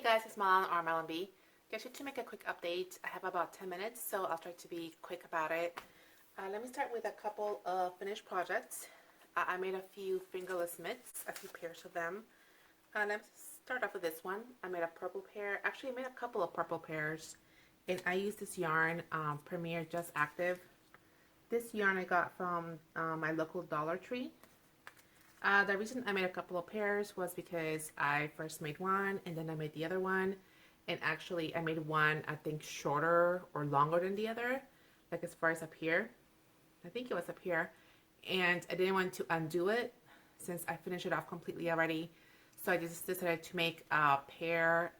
guys, it's Malon or Malonb. Just to make a quick update, I have about 10 minutes, so I'll try to be quick about it. Let me start with a couple of finished projects. I made a few fingerless mitts, a few pairs of them. Let's start off with this one. I made a purple pair. Actually, I made a couple of purple pairs, and I used this yarn, Premier Just Active. This yarn I got from my local Dollar Tree. The reason I made a couple of pairs was because I first made one and then I made the other one, and actually I made one I think shorter or longer than the other, like as far as up here. I think it was up here, and I didn't want to undo it since I finished it off completely already, so I just decided to make a pair,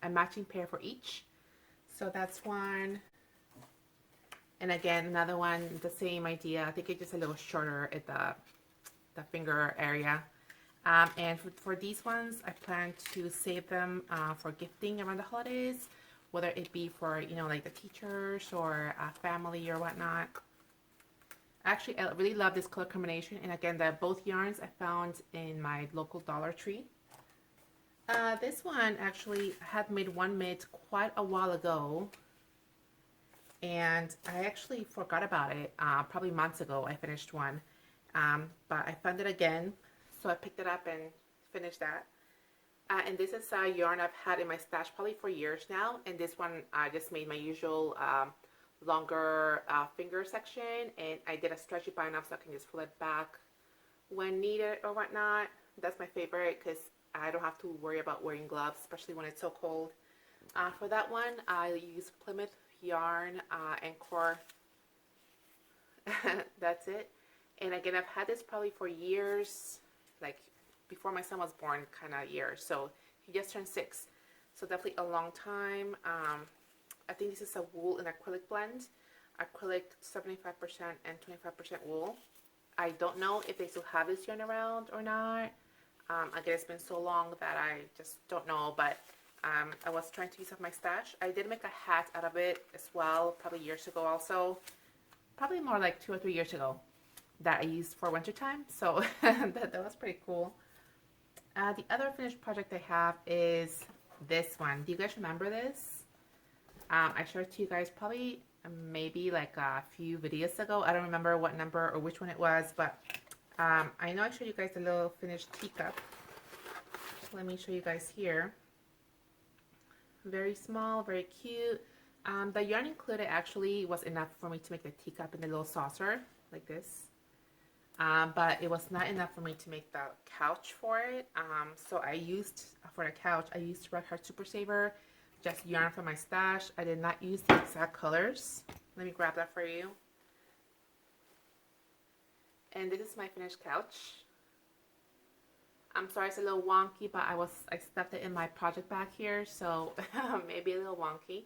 a matching pair for each. So that's one, and again another one, the same idea. I think it's just a little shorter at the finger area. And for these ones, I plan to save them for gifting around the holidays, whether it be for, you know, like the teachers or family or whatnot. Actually, I really love this color combination, and again, both yarns I found in my local Dollar Tree. This one actually I had made one mitt quite a while ago, and I actually forgot about it. Probably months ago I finished one. But I found it again, so I picked it up and finished that. And this is a yarn I've had in my stash probably for years now, and this one I just made my usual longer finger section, and I did a stretchy bind off so I can just pull it back when needed or whatnot. That's my favorite because I don't have to worry about wearing gloves, especially when it's so cold. For that one, I use Plymouth yarn and core. That's it. And again, I've had this probably for years, like before my son was born kind of years. So he just turned 6. So definitely a long time. I think this is a wool and acrylic blend. Acrylic 75% and 25% wool. I don't know if they still have this yarn around or not. Again, it's been so long that I just don't know. But I was trying to use up my stash. I did make a hat out of it as well, probably years ago also. Probably more like 2 or 3 years ago, that I used for wintertime, so that was pretty cool. The other finished project I have is this one. Do you guys remember this? I showed it to you guys probably maybe like a few videos ago. I don't remember what number or which one it was, but I know I showed you guys a little finished teacup. Let me show you guys here. Very small, very cute. The yarn included actually was enough for me to make the teacup in the little saucer like this. But it was not enough for me to make the couch for it. So I used, for the couch, I used Red Heart Super Saver, just yarn from my stash. I did not use the exact colors. Let me grab that for you. And this is my finished couch. I'm sorry it's a little wonky, but I stuffed it in my project bag here, so maybe a little wonky.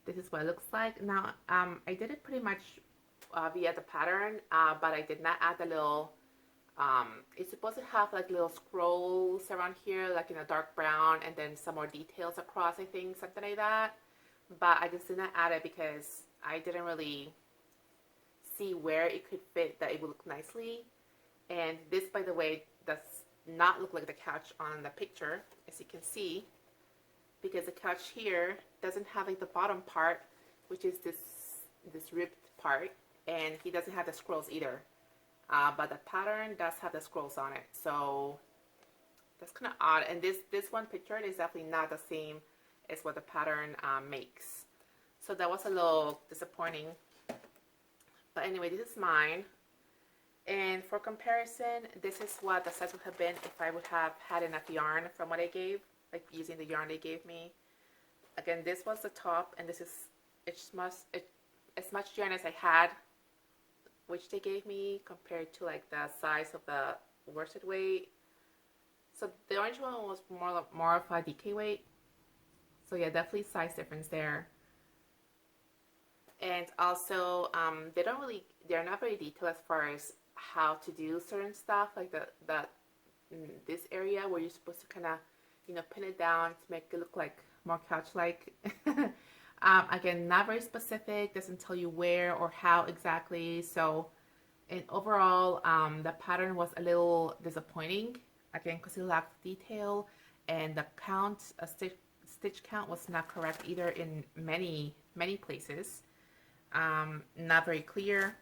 This is what it looks like. Now, I did it pretty much via the pattern, but I did not add the little, it's supposed to have like little scrolls around here, like in a dark brown, and then some more details across, I think, something like that. But I just did not add it because I didn't really see where it could fit that it would look nicely. And this, by the way, does not look like the couch on the picture, as you can see, because the couch here doesn't have like the bottom part, which is this ribbed part. And he doesn't have the scrolls either, but the pattern does have the scrolls on it, so that's kind of odd. And this one picture is definitely not the same as what the pattern makes, so that was a little disappointing. But anyway, this is mine, and for comparison, this is what the size would have been if I would have had enough yarn from what I gave, like using the yarn they gave me. Again, this was the top, and this is as much yarn as I had, which they gave me, compared to like the size of the worsted weight. So the orange one was more of a DK weight. So yeah, definitely size difference there. And also, they're not very detailed as far as how to do certain stuff, like this area where you're supposed to kind of, you know, pin it down to make it look like more couch-like. Again, not very specific, doesn't tell you where or how exactly. So, and overall, the pattern was a little disappointing, again, because it lacked detail, and the count, stitch count was not correct either in many places. Not very clear.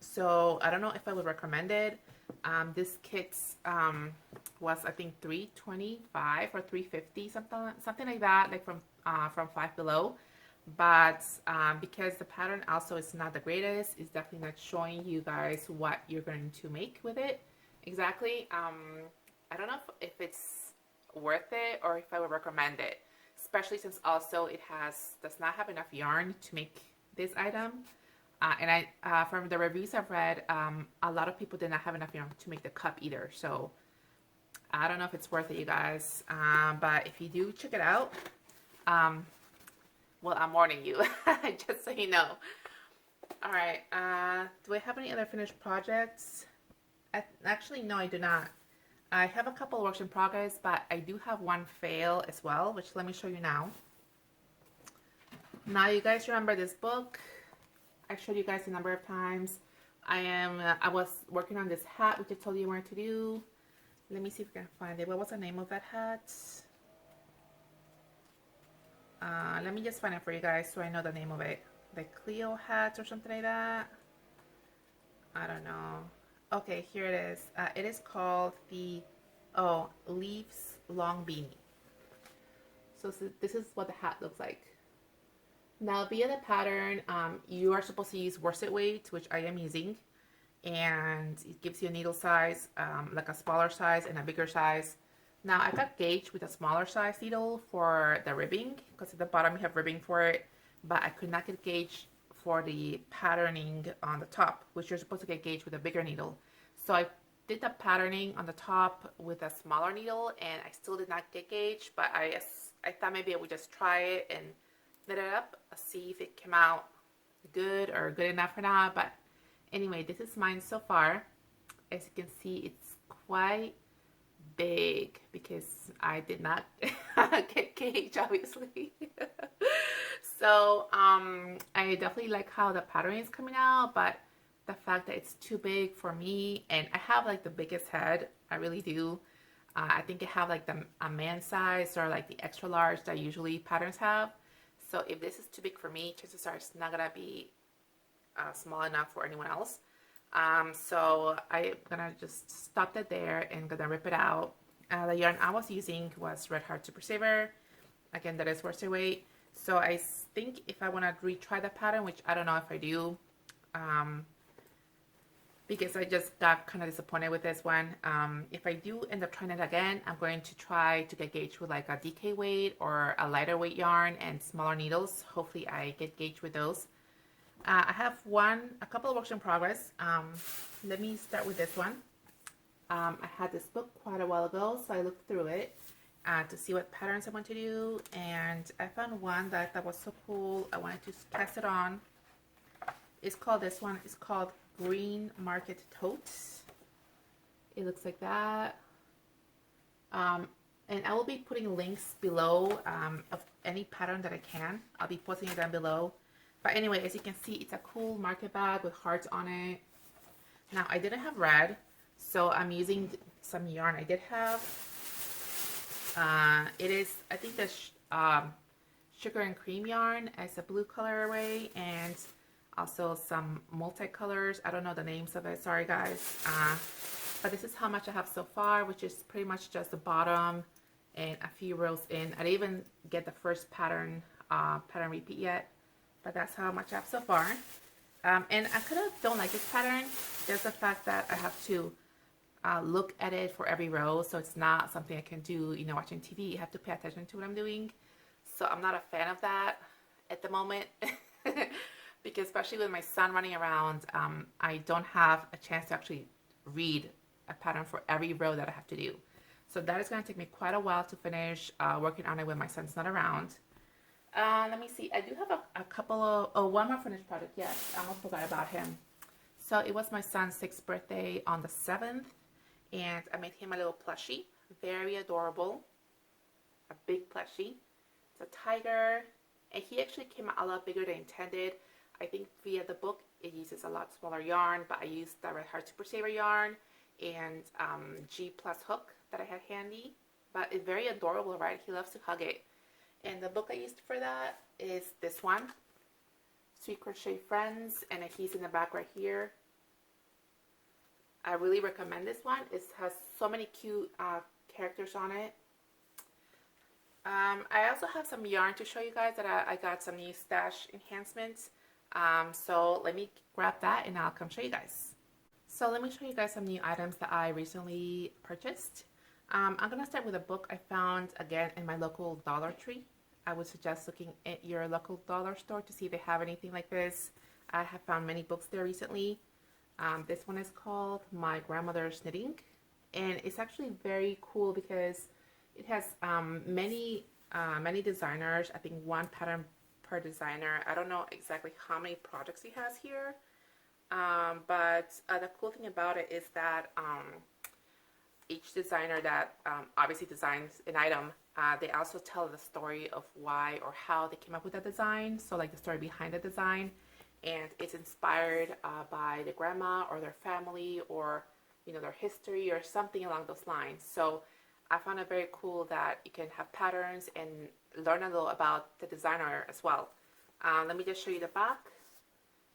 So I don't know if I would recommend it. This kit was, I think, $325 or $350, something like that, like from Five Below. But because the pattern also is not the greatest, it's definitely not showing you guys what you're going to make with it exactly. I don't know if it's worth it or if I would recommend it, especially since also it does not have enough yarn to make this item. And from the reviews I've read, a lot of people did not have enough yarn to make the cup either. So I don't know if it's worth it, you guys. But if you do, check it out. Well, I'm warning you, just so you know. All right. Do I have any other finished projects? Actually, no, I do not. I have a couple works in progress, but I do have one fail as well, which let me show you now. Now, you guys remember this book? I showed you guys a number of times. I was working on this hat, which I told you where to do. Let me see if I can find it. What was the name of that hat? Let me just find it for you guys so I know the name of it. The Cleo hat or something like that. I don't know. Okay, here it is. It is called the Leaves Long Beanie. So this is what the hat looks like. Now, via the pattern, you are supposed to use worsted weight, which I am using, and it gives you a needle size, like a smaller size and a bigger size. Now, I got gauged with a smaller size needle for the ribbing, because at the bottom you have ribbing for it, but I could not get gauged for the patterning on the top, which you're supposed to get gauged with a bigger needle. So I did the patterning on the top with a smaller needle, and I still did not get gauged, but I thought maybe I would just try it and knit it up, see if it came out good or good enough or not. But anyway, this is mine so far. As you can see, it's quite big because I did not get gauged, obviously. So I definitely like how the pattern is coming out, but the fact that it's too big for me, and I have like the biggest head, I really do. I think I have like a man size or like the extra large that usually patterns have. So if this is too big for me, chances are it's not gonna be small enough for anyone else. So I'm gonna just stop that there and gonna rip it out. The yarn I was using was Red Heart Super Saver. Again, that is worsted weight. So I think if I wanna retry the pattern, which I don't know if I do, because I just got kind of disappointed with this one. If I do end up trying it again, I'm going to try to get gauged with like a DK weight or a lighter weight yarn and smaller needles. Hopefully I get gauged with those. I have a couple of works in progress. Let me start with this one. I had this book quite a while ago, so I looked through it to see what patterns I want to do, and I found one that I thought was so cool. I wanted to cast it on. It's called this one. It's called Green Market Totes. It looks like that. And I will be putting links below of any pattern that I can. I'll be posting it down below. But anyway, as you can see, it's a cool market bag with hearts on it. Now, I didn't have red, so I'm using some yarn I did have. It is, I think, the Sugar and Cream yarn as a blue colorway, and also some multicolors. I don't know the names of it, sorry guys. But this is how much I have so far, which is pretty much just the bottom and a few rows in. I didn't even get the first pattern repeat yet, but that's how much I have so far. And I kind of don't like this pattern. There's the fact that I have to look at it for every row, so it's not something I can do, you know, watching TV. You have to pay attention to what I'm doing. So I'm not a fan of that at the moment. Because especially with my son running around, I don't have a chance to actually read a pattern for every row that I have to do. So that is going to take me quite a while to finish working on it when my son's not around. Let me see. I do have a couple of, one more finished project. Yes, I almost forgot about him. So it was my son's 6th birthday on the 7th, and I made him a little plushie. Very adorable. A big plushie. It's a tiger, and he actually came out a lot bigger than intended. I think via the book, it uses a lot smaller yarn, but I used the Red Heart Super Saver yarn and G Plus hook that I had handy. but it's very adorable, right? He loves to hug it. And the book I used for that is this one, Sweet Crochet Friends, and he's in the back right here. I really recommend this one. It has so many cute characters on it. I also have some yarn to show you guys that I got some new stash enhancements. So let me grab that and I'll come show you guys. So let me show you guys some new items that I recently purchased. I'm going to start with a book I found again in my local Dollar Tree. I would suggest looking at your local dollar store to see if they have anything like this. I have found many books there recently. This one is called My Grandmother's Knitting, and it's actually very cool because it has many designers. I think one pattern per designer. I don't know exactly how many projects he has here, but the cool thing about it is that each designer that obviously designs an item, they also tell the story of why or how they came up with that design. So like the story behind the design, and it's inspired by the grandma or their family or their history or something along those lines. So I found it very cool that you can have patterns and learn a little about the designer as well. Let me just show you the back.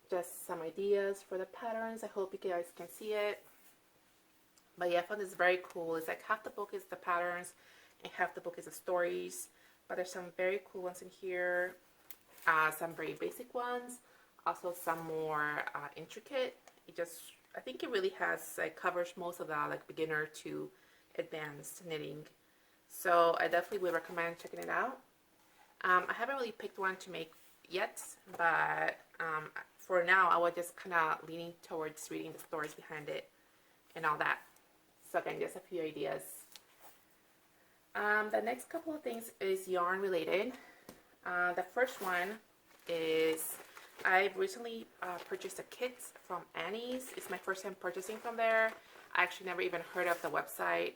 Just some ideas for the patterns. I hope you guys can see it. But yeah, I found this very cool. It's like half the book is the patterns and half the book is the stories. But there's some very cool ones in here. Some very basic ones. Also some more intricate. I think it really covers most of that, like beginner to advanced knitting. So I definitely would recommend checking it out. I haven't really picked one to make yet, but for now I was just kind of leaning towards reading the stories behind it and all that. So again, just a few ideas. The next couple of things is yarn related. The first one is I recently purchased a kit from Annie's. It's my first time purchasing from there. I actually never even heard of the website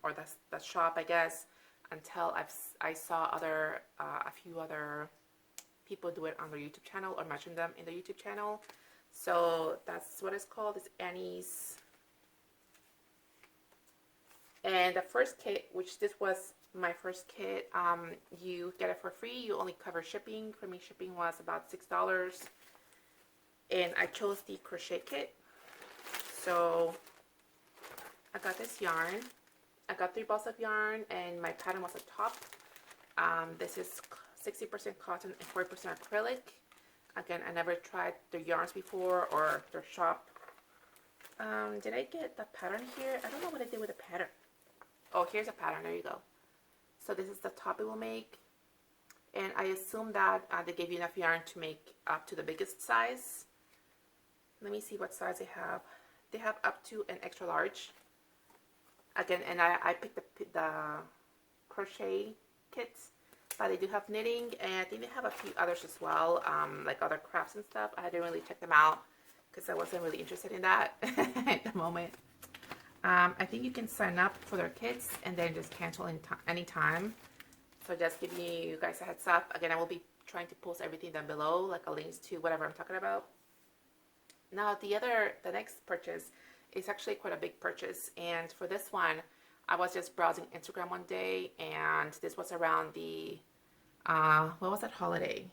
or the shop, I guess, until I saw a few other people do it on their YouTube channel or mention them in the YouTube channel. So that's what it's called. It's Annie's. And the first kit, which this was my first kit, you get it for free. You only cover shipping. For me, shipping was about $6. And I chose the crochet kit. So I got this yarn. I got 3 balls of yarn and my pattern was a top. This is 60% cotton and 40% acrylic. Again, I never tried their yarns before or their shop. Did I get the pattern here? I don't know what I did with the pattern. Oh, here's a pattern. There you go. So this is the top it will make. And I assume that they gave you enough yarn to make up to the biggest size. Let me see what size they have. They have up to an extra large. Again, and I picked the crochet kits, but they do have knitting, and I think they have a few others as well, like other crafts and stuff. I didn't really check them out because I wasn't really interested in that at the moment. I think you can sign up for their kits and then just cancel anytime. So just giving you guys a heads up. Again, I will be trying to post everything down below, like a links to whatever I'm talking about. Now the next purchase is actually quite a big purchase, and for this one, I was just browsing Instagram one day, and this was around the what was that holiday?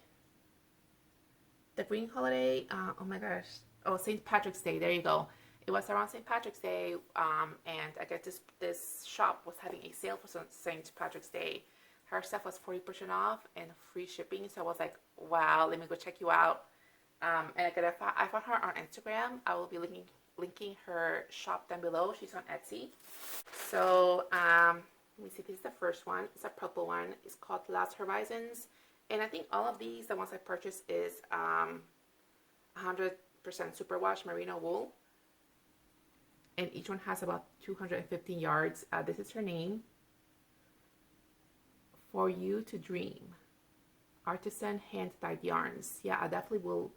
The green holiday. Oh my gosh. Oh, St. Patrick's Day. There you go. It was around St. Patrick's Day, and I guess this shop was having a sale for St. Patrick's Day. Her stuff was 40% off and free shipping, so I was like, wow, let me go check you out. And again, I found her on Instagram. I will be linking her shop down below. She's on Etsy. So let me see. This is the first one. It's a purple one. It's called Last Horizons, and I think all of these, the ones I purchased, is 100% superwash merino wool. And each one has about 215 yards. This is her name. For You to Dream. Artisan hand-dyed yarns. Yeah, I definitely will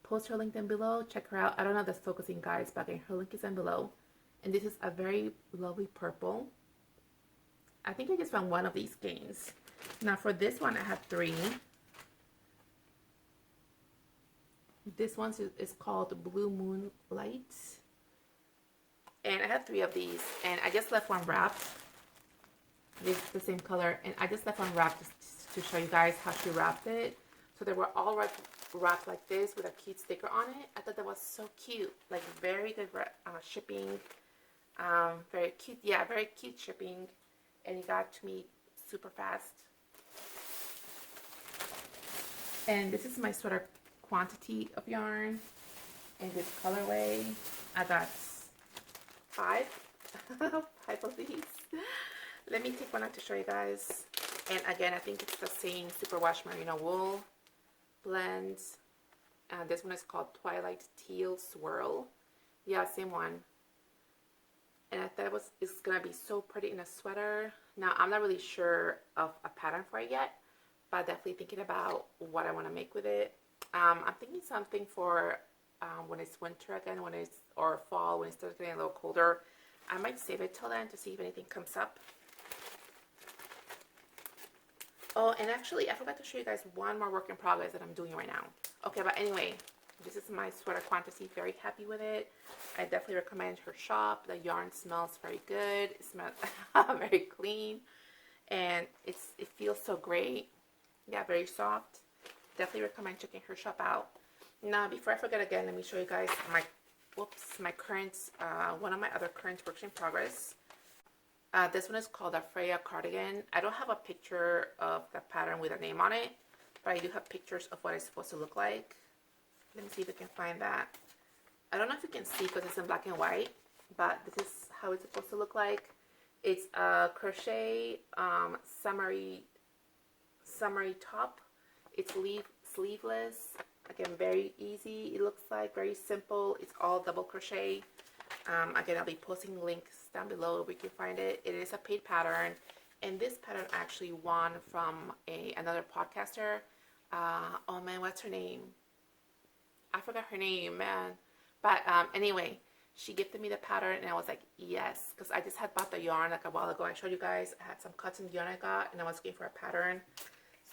post her link down below. Check her out. I don't know if that's focusing, guys, but again, her link is down below. And this is a very lovely purple. I think I just found one of these skeins. Now for this one, I have 3. This one is called Blue Moonlight. And I have 3 of these, and I just left one wrapped. This is the same color, and I just left one wrap just to show you guys how she wrapped it. So they were all wrapped like this with a cute sticker on it. I thought that was so cute. Like very good shipping. Very cute. Yeah, very cute shipping. And it got to me super fast. And this is my sweater quantity of yarn. In this colorway, I got 5. 5 of these. Let me take one out to show you guys. And again, I think it's the same superwash merino wool blend. This one is called Twilight Teal Swirl. Yeah, same one. And I thought it's gonna be so pretty in a sweater. Now I'm not really sure of a pattern for it yet, but definitely thinking about what I want to make with it. I'm thinking something for when it's winter again, or fall, when it starts getting a little colder. I might save it till then to see if anything comes up. Oh, and actually, I forgot to show you guys one more work in progress that I'm doing right now. Okay, but anyway, this is my sweater quantity. Very happy with it. I definitely recommend her shop. The yarn smells very good. It smells very clean, and it feels so great. Yeah, very soft. Definitely recommend checking her shop out. Now, before I forget again, let me show you guys my current, one of my other current works in progress. This one is called a Freya cardigan. I don't have a picture of the pattern with a name on it, but I do have pictures of what it's supposed to look like. Let me see if I can find that. I don't know if you can see because it's in black and white, but this is how it's supposed to look like. It's a crochet summery top. It's sleeveless. Again, very easy. It looks like very simple. It's all double crochet. Again, I'll be posting links down below where you can find it. It is a paid pattern, and this pattern actually won from another podcaster. Oh man, what's her name? I forgot her name, man. But anyway, she gifted me the pattern, and I was like, yes, because I just had bought the yarn like a while ago. I showed you guys I had some cotton yarn I got, and I was looking for a pattern.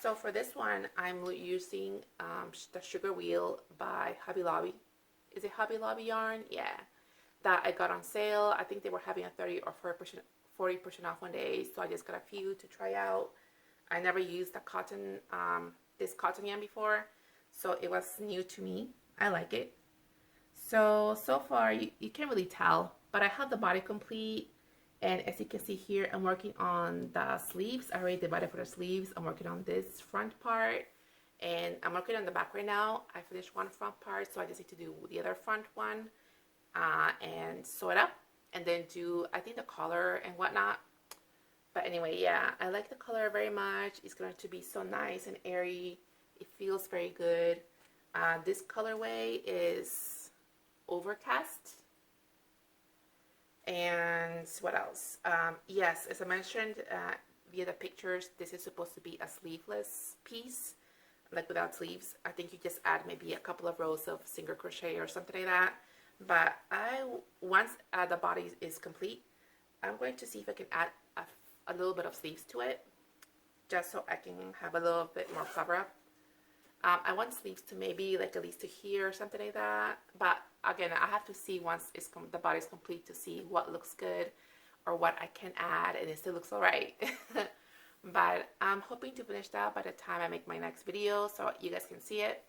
So for this one, I'm using the Sugar Wheel by Hobby Lobby. Is it Hobby Lobby yarn? Yeah. That I got on sale. I think they were having a 30 or 40% off one day, so I just got a few to try out. I never used the cotton, this cotton yarn before, so it was new to me. I like it. So far, you can't really tell, but I have the body complete, and as you can see here, I'm working on the sleeves. I already divided for the sleeves. I'm working on this front part, and I'm working on the back right now. I finished one front part, so I just need to do the other front one. And sew it up, and then do I think the collar and whatnot. But anyway, yeah, I like the color very much. It's going to be so nice and airy. It feels very good. This colorway is Overcast. And what else? Yes, as I mentioned via the pictures, this is supposed to be a sleeveless piece, like without sleeves. I think you just add maybe a couple of rows of single crochet or something like that. But once the body is complete, I'm going to see if I can add a little bit of sleeves to it, just so I can have a little bit more cover up. I want sleeves to maybe like at least to here or something like that. But again, I have to see once the body is complete to see what looks good or what I can add, and it still looks alright. But I'm hoping to finish that by the time I make my next video, so you guys can see it.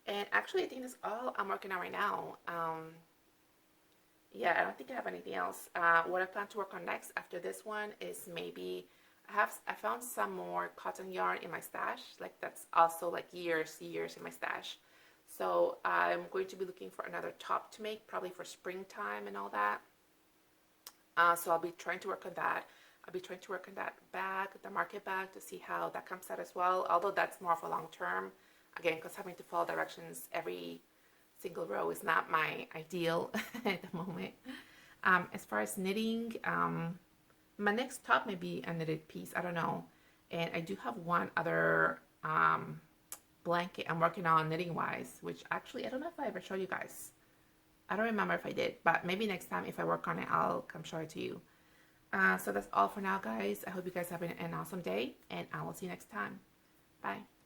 And actually, I think that's all I'm working on right now. Yeah, I don't think I have anything else. What I plan to work on next after this one is maybe I found some more cotton yarn in my stash. Like that's also like years in my stash. So I'm going to be looking for another top to make, probably for springtime and all that. So I'll be trying to work on that. I'll be trying to work on that bag, the market bag, to see how that comes out as well. Although that's more of a long term. Again, because having to follow directions every single row is not my ideal at the moment. As far as knitting, my next top may be a knitted piece. I don't know. And I do have one other blanket I'm working on knitting wise, which actually I don't know if I ever showed you guys. I don't remember if I did, but maybe next time if I work on it, I'll come show it to you. So that's all for now, guys. I hope you guys have an awesome day, and I will see you next time. Bye.